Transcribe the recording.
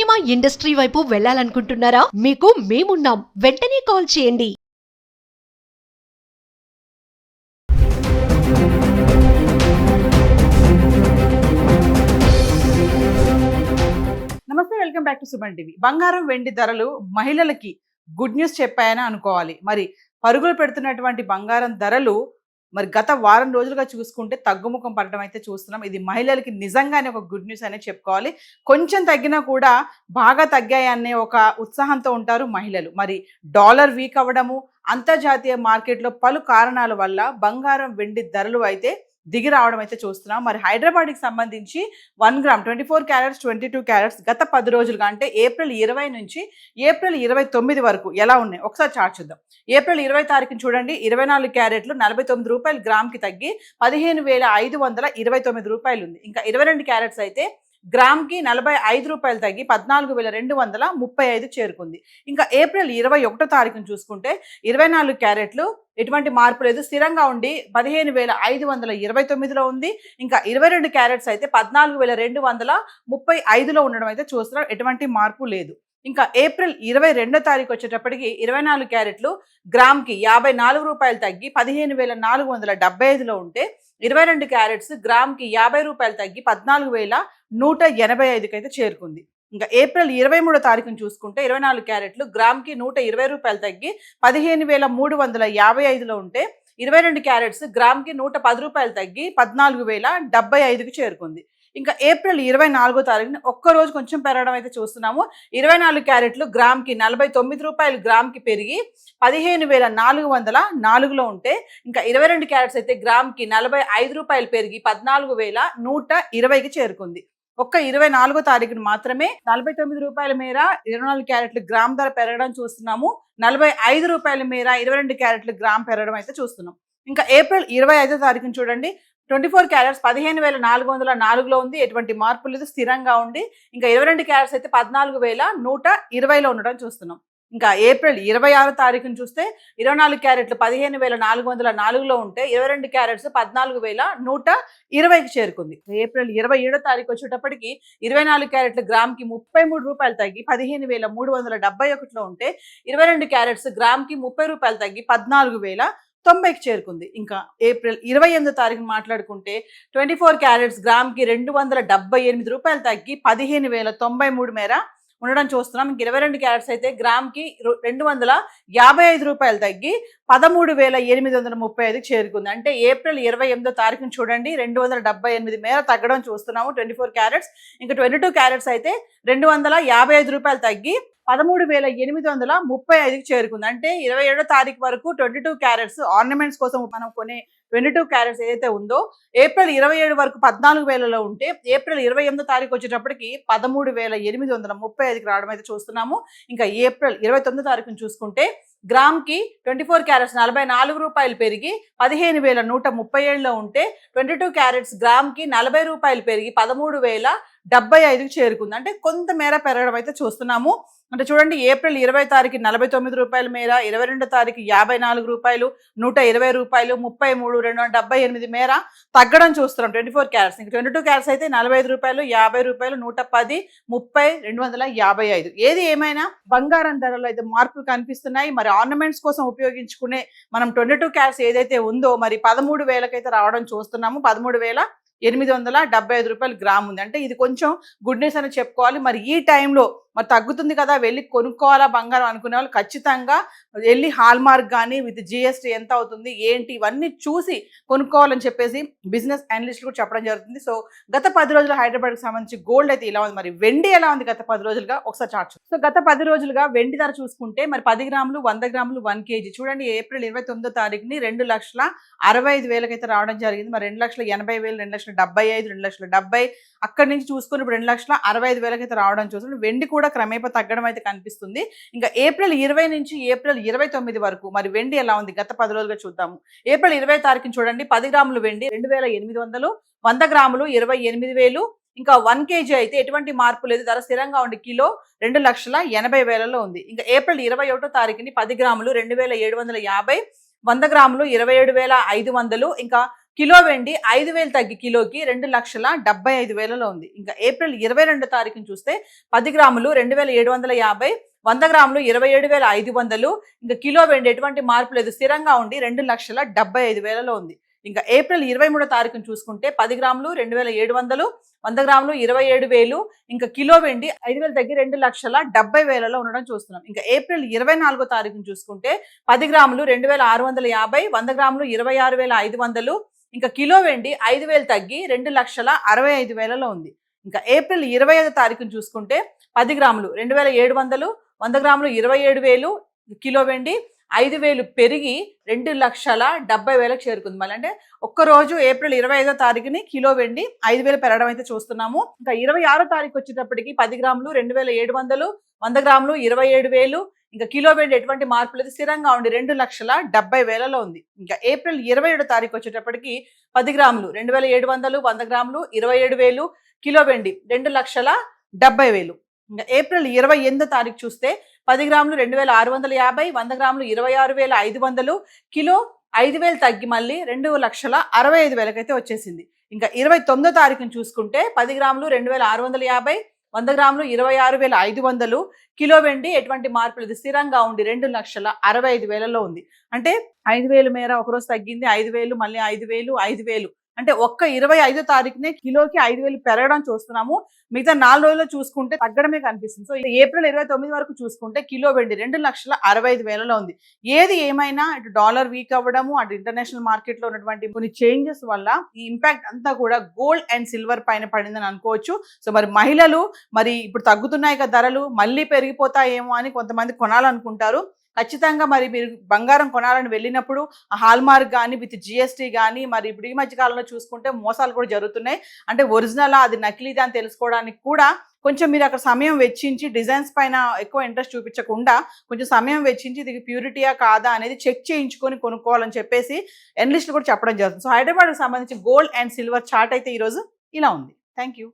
Cinema industry వైపు వెళ్ళాలనుకుంటున్నారా? మీకు మేమున్నాం. వెంటనే కాల్ చేయండి. నమస్తే, welcome back to Suman TV. బంగారం వెండి ధరలు మహిళలకి గుడ్ న్యూస్ చెప్పాయని అనుకోవాలి. మరి పరుగులు పెడుతున్నటువంటి బంగారం ధరలు మరి గత వారం రోజులుగా చూసుకుంటే తగ్గుముఖం పడడం అయితే చూస్తున్నాం. ఇది మహిళలకి నిజంగానే ఒక గుడ్ న్యూస్ అనే చెప్పుకోవాలి. కొంచెం తగ్గినా కూడా బాగా తగ్గాయి అనే ఒక ఉత్సాహంతో ఉంటారు మహిళలు. మరి డాలర్ వీక్ అవ్వడము, అంతర్జాతీయ మార్కెట్లో పలు కారణాల వల్ల బంగారం వెండి ధరలు అయితే దిగి రావడం అయితే చూస్తున్నాం. మరి హైదరాబాద్కి సంబంధించి 1 గ్రామ్ 24 క్యారెట్స్ 22 క్యారెట్స్ గత 10 రోజులుగా అంటే ఏప్రిల్ 20 నుంచి ఏప్రిల్ 29 వరకు ఎలా ఉన్నాయి ఒకసారి చార్ట్ చూద్దాం. ఏప్రిల్ 20 తారీఖున చూడండి, 24 క్యారెట్లు 49 రూపాయలు గ్రామ్కి తగ్గి 15,529 రూపాయలు ఉంది. ఇంకా 22 క్యారెట్స్ అయితే గ్రామ్కి 45 రూపాయలు తగ్గి 14,235 చేరుకుంది. ఇంకా ఏప్రిల్ 21 తారీఖున చూసుకుంటే 24 క్యారెట్లు ఎటువంటి మార్పు లేదు, స్థిరంగా ఉండి 15,529లో ఉంది. ఇంకా 22 క్యారెట్స్ అయితే 14,235లో ఉండడం అయితే చూస్తున్నాం. ఎటువంటి మార్పు లేదు. ఇంకా ఏప్రిల్ 22 తారీఖు వచ్చేటప్పటికి 24 క్యారెట్లు గ్రామ్కి 54 రూపాయలు తగ్గి 15,475లో ఉంటే 22 క్యారెట్స్ గ్రామ్కి 50 రూపాయలు తగ్గి 14,185కి అయితే చేరుకుంది. ఇంకా ఏప్రిల్ 23 తారీఖును చూసుకుంటే 24 క్యారెట్లు గ్రామ్కి 120 రూపాయలు తగ్గి 15,355లో ఉంటే 22 క్యారెట్స్ గ్రామ్కి 110 రూపాయలు తగ్గి 14,075కి చేరుకుంది. ఇంకా ఏప్రిల్ 24 తారీఖున ఒక్కరోజు కొంచెం పెరగడం అయితే చూస్తున్నాము. 24 క్యారెట్లు గ్రామ్కి 49 రూపాయలు గ్రామ్కి పెరిగి 15,404లో ఉంటే ఇంకా 22 క్యారెట్స్ అయితే గ్రామ్కి 45 రూపాయలు పెరిగి 14,120కి చేరుకుంది. ఒక్క 24 తారీఖున మాత్రమే 49 రూపాయల మేర 24 క్యారెట్లు గ్రామ్ ధర పెరగడం చూస్తున్నాము. 45 రూపాయల మేర 22 క్యారెట్లు గ్రామ్ పెరగడం అయితే చూస్తున్నాం. ఇంకా ఏప్రిల్ 25 తారీఖున చూడండి, 24 క్యారెట్స్ 15,404లో ఉంది, ఎటువంటి మార్పు లేదు, స్థిరంగా ఉండి. ఇంకా 22 క్యారెట్స్ అయితే 14,120లో ఉండడం చూస్తున్నాం. ఇంకా ఏప్రిల్ 26 తారీఖును చూస్తే 24 క్యారెట్లు 15,404లో ఉంటే 22 క్యారెట్స్ 14,120కి చేరుకుంది. ఏప్రిల్ 27 తారీఖు వచ్చేటప్పటికి 24 క్యారెట్లు గ్రామ్కి 33 రూపాయలు తగ్గి 15,371లో ఉంటే 22 క్యారెట్స్ గ్రామ్కి 30 రూపాయలు తగ్గి 14,090కి చేరుకుంది. ఇంకా ఏప్రిల్ 28 తారీఖున మాట్లాడుకుంటే 24 క్యారెట్స్ గ్రామ్కి 278 రూపాయలు తగ్గి 15,093 మేర ఉండడం చూస్తున్నాం. ఇంక 22 క్యారెట్స్ అయితే గ్రామ్కి 255 రూపాయలు తగ్గి 13,835కి చేరుకుంది. అంటే ఏప్రిల్ 28 తారీఖున చూడండి 278 మేర తగ్గడం చూస్తున్నాము 24 క్యారెట్స్. ఇంకా 22 క్యారెట్స్ అయితే 255 రూపాయలు తగ్గి 13,835కి చేరుకుంది. అంటే 27 తారీఖు వరకు 22 క్యారెట్స్ ఆర్నమెంట్స్ కోసం మనం కొనే 22 క్యారెట్స్ ఏదైతే ఉందో ఏప్రిల్ 27 వరకు 14,000లో ఉంటే ఏప్రిల్ 28 తారీఖు వచ్చేటప్పటికి 13,835కి రావడం అయితే చూస్తున్నాము. ఇంకా ఏప్రిల్ 29 తారీఖును చూసుకుంటే గ్రామ్కి 24 క్యారెట్స్ 44 రూపాయలు పెరిగి 15,137లో ఉంటే 22 క్యారెట్స్ గ్రామ్కి 40 రూపాయలు పెరిగి 13,075కి చేరుకుంది. అంటే కొంత మేర పెరగడం అయితే చూస్తున్నాము. అంటే చూడండి, ఏప్రిల్ 20 తారీఖు 49 రూపాయల మేర, 22 తారీఖు 54 రూపాయలు, 120 రూపాయలు, 33, 278 మేర తగ్గడం చూస్తున్నాం 24 క్యారెట్స్. ఇంకా 22 క్యారెట్స్ అయితే 45 రూపాయలు, 50 రూపాయలు, 110, 30, 255. ఏది ఏమైనా బంగారం ధరలో అయితే మార్పులు కనిపిస్తున్నాయి. మరి ఆర్నమెంట్స్ కోసం ఉపయోగించుకునే మనం 22 క్యారెట్స్ ఏదైతే ఉందో మరి 13,000కి అయితే రావడం చూస్తున్నాము. 13,875 రూపాయలు గ్రామ్ ఉంది. అంటే ఇది కొంచెం గుడ్ న్యూస్ అని చెప్పుకోవాలి. మరి ఈ టైంలో మరి తగ్గుతుంది కదా, వెళ్ళి కొనుక్కోవాలా బంగారం అనుకునే వాళ్ళు ఖచ్చితంగా వెళ్ళి హాల్మార్క్ కానీ విత్ జిఎస్టీ ఎంత అవుతుంది ఏంటి ఇవన్నీ చూసి కొనుక్కోవాలని చెప్పేసి బిజినెస్ అనలిస్టులు కూడా చెప్పడం జరుగుతుంది. సో గత 10 రోజులు హైదరాబాద్కి సంబంధించి గోల్డ్ అయితే ఇలా ఉంది. మరి వెండి ఎలా ఉంది గత 10 రోజులుగా ఒకసారి చార్ట్. సో గత 10 రోజులుగా వెండి ధర చూసుకుంటే మరి 10 గ్రాములు 100 గ్రాములు 1 కేజీ చూడండి, ఏప్రిల్ 29 తారీఖుని 2,65,000 అయితే రావడం జరిగింది. మరి 2,80,000, 2,75,000, 2,70,000 అక్కడి నుంచి చూసుకుని ఇప్పుడు 2,65,000 అయితే రావడం చూస్తున్నాం. వెండి కూడా క్రమేపా తగ్గడం అయితే కనిపిస్తుంది. ఇంకా ఏప్రిల్ 20 నుంచి ఏప్రిల్ 29 వరకు మరి వెండి ఎలా ఉంది గత 10 రోజులుగా చూద్దాము. ఏప్రిల్ 20 తారీఖున చూడండి, 10 గ్రాములు వెండి 2,800, 100 గ్రాములు 28,000. ఇంకా 1 కేజీ అయితే ఎటువంటి మార్పు లేదు, ధర స్థిరంగా ఉండి కిలో 2,80,000లో ఉంది. ఇంకా ఏప్రిల్ 21 తారీఖుని 10 గ్రాములు 2,750, 100 గ్రాములు 27,500, ఇంకా కిలో వెండి 5,000 తగ్గి కిలోకి 2,75,000లో ఉంది. ఇంకా ఏప్రిల్ 22 తారీఖుని చూస్తే 10 గ్రాములు 2,750, 100 గ్రాములు 27,500. ఇంకా కిలో వెండి ఎటువంటి మార్పు లేదు, స్థిరంగా ఉండి 2,75,000లో ఉంది. ఇంకా ఏప్రిల్ 23 తారీఖుని చూసుకుంటే 10 గ్రాములు 2,700, 100 గ్రాములు 27,000. ఇంకా కిలో వెండి 5,000 తగ్గి 2,70,000లో ఉండడం చూస్తున్నాం. ఇంకా ఏప్రిల్ 24 తారీఖుని చూసుకుంటే 10 గ్రాములు 2,650, 100 గ్రాములు 26,500. ఇంకా కిలో వెండి 5,000 తగ్గి 2,65,000లో ఉంది. ఇంకా ఏప్రిల్ 25 తారీఖుని చూసుకుంటే 10 గ్రాములు 2,700, 100 గ్రాములు 27,000. కిలో వెండి 5,000 పెరిగి 2,70,000కి చేరుకుంది. మళ్ళీ అంటే ఒక్కరోజు ఏప్రిల్ 25 తారీఖుని కిలో వెండి 5,000 పెరగడం అయితే చూస్తున్నాము. ఇంకా 26 తారీఖు వచ్చేటప్పటికి 10 గ్రాములు 2,700, 100 గ్రాములు 27,000. ఇంకా కిలో వెండి ఎటువంటి మార్పు లేదు, స్థిరంగా ఉండి 2,70,000లో ఉంది. ఇంకా ఏప్రిల్ 27 తారీఖు వచ్చేటప్పటికి 10 గ్రాములు 2,700, 100 గ్రాములు 27,000. కిలో వెండి 2,70,000. ఇంకా ఏప్రిల్ 28 తారీఖు చూస్తే 10 గ్రాములు 2,650, 100 గ్రాములు 26,500. కిలో 5,000 తగ్గి మళ్ళీ 2,65,000 అయితే వచ్చేసింది. ఇంకా 29 తారీఖుని చూసుకుంటే 10 గ్రాములు 2,650, 100 గ్రాములు 26,500. కిలో వెండి ఎటువంటి మార్పు లేదు, స్థిరంగా ఉండి 2,65,000లో ఉంది. అంటే 5,000 మేర ఒకరోజు తగ్గింది, 5,000, మళ్ళీ 5,000, 5,000. అంటే ఒక్క 25 తారీఖునే కిలోకి 5,000 పెరగడం చూస్తున్నాము. మిగతా 4 రోజుల్లో చూసుకుంటే తగ్గడమే కనిపిస్తుంది. సో ఏప్రిల్ 29 వరకు చూసుకుంటే కిలో వెండి 2,65,000లో ఉంది. ఏది ఏమైనా ఇటు డాలర్ వీక్ అవ్వడము, అటు ఇంటర్నేషనల్ మార్కెట్ లో ఉన్నటువంటి కొన్ని చేంజెస్ వల్ల ఈ ఇంపాక్ట్ అంతా కూడా గోల్డ్ అండ్ సిల్వర్ పైన పడిందని అనుకోవచ్చు. సో మరి మహిళలు మరి ఇప్పుడు తగ్గుతున్నాయి కదా ధరలు, మళ్ళీ పెరిగిపోతాయేమో అని కొంతమంది కొనాలనుకుంటారు. ఖచ్చితంగా మరి మీరు బంగారం కొనాలని వెళ్ళినప్పుడు హాల్మార్క్ కానీ విత్ జిఎస్టీ కానీ, మరి ఇప్పుడు ఈ మధ్య కాలంలో చూసుకుంటే మోసాలు కూడా జరుగుతున్నాయి. అంటే ఒరిజినల్ అది నకిలీదా అని తెలుసుకోవడానికి కూడా కొంచెం మీరు అక్కడ సమయం వెచ్చించి, డిజైన్స్ పైన ఎక్కువ ఇంట్రెస్ట్ చూపించకుండా కొంచెం సమయం వెచ్చించి ఇది ప్యూరిటీయా కాదా అనేది చెక్ చేయించుకొని కొనుక్కోవాలని చెప్పేసి ఎనలిస్టులు కూడా చెప్పడం జరుగుతుంది. సో హైదరాబాద్కి సంబంధించి గోల్డ్ అండ్ సిల్వర్ చార్ట్ అయితే ఈరోజు ఇలా ఉంది. Thank you.